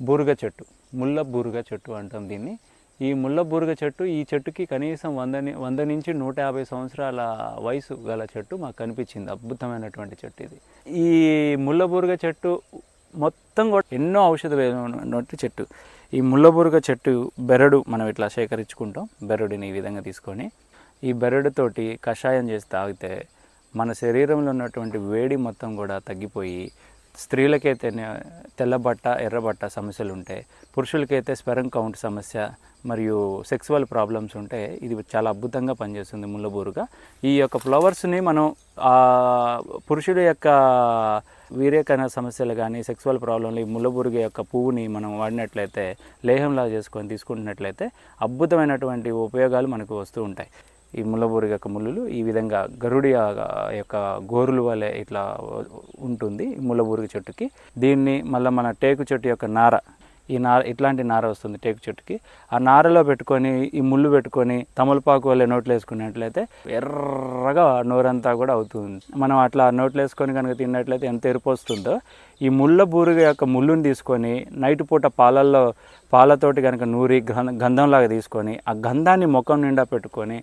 బూరుగ చెట్టు, ముళ్ళ బూరుగ చెట్టు అంటాం దీన్ని. ఈ ముళ్ళ బూరుగ చెట్టు, ఈ చెట్టుకి కనీసం 100 నుంచి 150 సంవత్సరాల వయసు గల చెట్టు మాకు కనిపించింది. అద్భుతమైనటువంటి చెట్టు ఇది. ఈ ముళ్ళ బూరుగ చెట్టు మొత్తం కూడా ఎన్నో ఔషధమైనటువంటి చెట్టు. ఈ ముళ్ళ బూరుగ చెట్టు బెరడు మనం ఇట్లా సేకరించుకుంటాం. బెరడుని ఈ విధంగా తీసుకొని ఈ బెరడుతోటి కషాయం చేసి తాగితే మన శరీరంలో ఉన్నటువంటి వేడి మొత్తం కూడా తగ్గిపోయి, స్త్రీలకైతే తెల్లబట్ట ఎర్రబట్ట సమస్యలు ఉంటాయి, పురుషులకైతే స్పెరం కౌంట్ సమస్య మరియు సెక్సువల్ ప్రాబ్లమ్స్ ఉంటే ఇది చాలా అద్భుతంగా పనిచేస్తుంది ముళ్ళబూరుగ. ఈ యొక్క ఫ్లవర్స్ని మనం పురుషుల యొక్క వీర్యకణ సమస్యలు కానీ సెక్సువల్ ప్రాబ్లంలు ఈ ముళ్ళబూరుగ యొక్క పువ్వుని మనం వాడినట్లయితే, లేహంలా చేసుకొని తీసుకుంటున్నట్లయితే అద్భుతమైనటువంటి ఉపయోగాలు మనకు వస్తూ ఉంటాయి. ఈ ముళ్ళబూరుగ యొక్క ముళ్ళులు ఈ విధంగా గరుడి యొక్క గోరుల వలె ఇట్లా ఉంటుంది ఈ ముళ్ళబూరుగ చెట్టుకి. దీన్ని మళ్ళీ మన టేకు చెట్టు యొక్క నార, ఈ నార ఇట్లాంటి నార వస్తుంది టేకు చెట్టుకి. ఆ నారలో పెట్టుకొని ఈ ముళ్ళు పెట్టుకొని తమలపాకు వల్ల నోట్లు వేసుకున్నట్లయితే ఎర్రగా నోరంతా కూడా అవుతుంది. మనం అట్లా నోట్లు వేసుకొని కనుక తిన్నట్లయితే ఎంత ఎరుపు వస్తుందో, ఈ ముళ్ళ బూరుగ యొక్క ముళ్ళుని తీసుకొని నైట్ పూట పాలతోటి కనుక నూరి గంధంలాగా తీసుకొని ఆ గంధాన్ని ముఖం నిండా పెట్టుకొని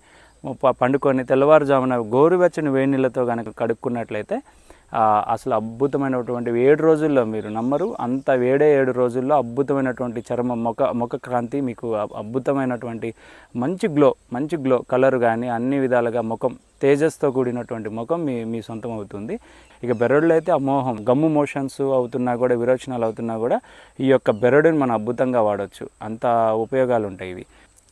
పండుకొని తెల్లవారుజామున గోరువెచ్చని వేడి నీళ్ళతో కనుక కడుక్కున్నట్లయితే అసలు అద్భుతమైనటువంటి 7 రోజుల్లో, మీరు నమ్మరు, అంత 7 రోజుల్లో అద్భుతమైనటువంటి చర్మం ముఖ కాంతి మీకు అద్భుతమైనటువంటి మంచి గ్లో కలర్ కానీ అన్ని విధాలుగా ముఖం తేజస్తో కూడినటువంటి ముఖం మీ సొంతం అవుతుంది. ఇక బెరడులో అయితే అమోహం గమ్ము మోషన్స్ అవుతున్నా కూడా, విరోచనాలు అవుతున్నా కూడా ఈ యొక్క బెరడుని మనం అద్భుతంగా వాడవచ్చు. అంత ఉపయోగాలు ఉంటాయి ఇవి.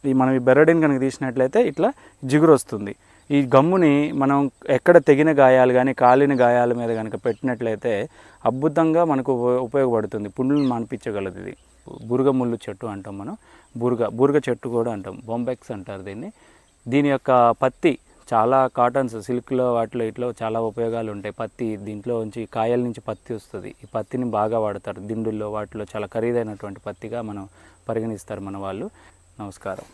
మనం ఈ బెరడుని కనుక తీసినట్లయితే ఇట్లా జిగురు వస్తుంది. ఈ గమ్ముని మనం ఎక్కడ తెగిన గాయాలు కానీ కాలిన గాయాల మీద కనుక పెట్టినట్లయితే అద్భుతంగా మనకు ఉపయోగపడుతుంది. పుండ్లను మాన్పించగలదు ఇది. బూరుగ ముళ్ళు చెట్టు అంటాం మనం. బూరుగ చెట్టు కూడా అంటాం, బొంబెక్స్ అంటారు దీన్ని. దీని యొక్క పత్తి చాలా కాటన్స్, సిల్క్లో వాటిలో ఇట్లా చాలా ఉపయోగాలు ఉంటాయి. పత్తి దీంట్లో నుంచి కాయల నుంచి పత్తి వస్తుంది. ఈ పత్తిని బాగా వాడతారు దిండుల్లో, వాటిలో చాలా ఖరీదైనటువంటి పత్తిగా మనం పరిగణిస్తారు మన వాళ్ళు. నమస్కారం.